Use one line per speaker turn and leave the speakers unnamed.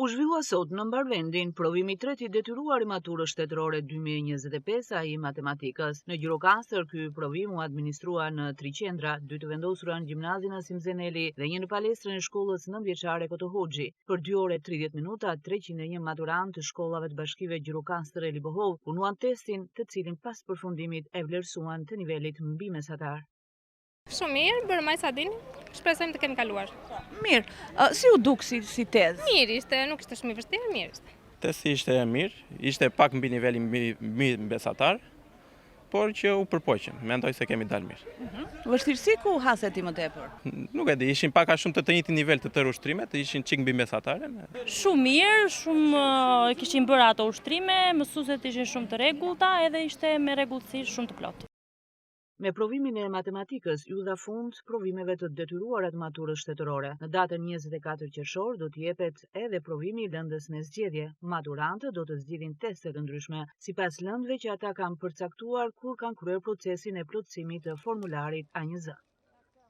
U zhvillua sot në Mbarvendin provimi i tretë i detyruar i maturës shtetërore 2025 ai i matematikës. Në Gjirokastër ky provim u administrua në 3 qendra, 2 të vendosura në gjimnazin Asim Zeneli dhe 1 në palestrën e shkollës 9-vjeçare Koto Hoxhi. Për 2 orë e 30 minuta, 301 maturantë të shkollave të bashkive Gjirokastër e Libohov punuan testin, të cilin pas përfundimit e vlerësuan të nivelit mbimesatar.
Shumë mirë, bërë maj sa dini, shpresojmë të kemi kaluar.
Mirë, si u duk si tezë?
Mirë ishte, nuk ishte shumë i vështirë, mirë ishte.
Testi ishte mirë, ishte pak mbi nivelin mbimesatar, por që u përpoqëm, mendoj se kemi dalë mirë.
Vështirësi ku haset ti më tepër?
Nuk e di, ishin pak a shumë të njëjtin nivel të tërë ushtrimet, ishin çik mbimesatare.
Shumë mirë, shumë kishin bërë ato ushtrime, mësuesit ishin shumë të rregullta, edhe ishte me rregullsi shumë të plotë.
Me provimin e matematikës ju dha fund provimeve të detyruara të maturës shtetërore. Në datën 24 qershor do të jepet edhe provimi i lëndës me zgjedhje. Maturantët do të zgjidhin teste të ndryshme, sipas lëndëve që ata kanë përcaktuar kur kanë kryer procesin e plotësimit të formularit A1Z.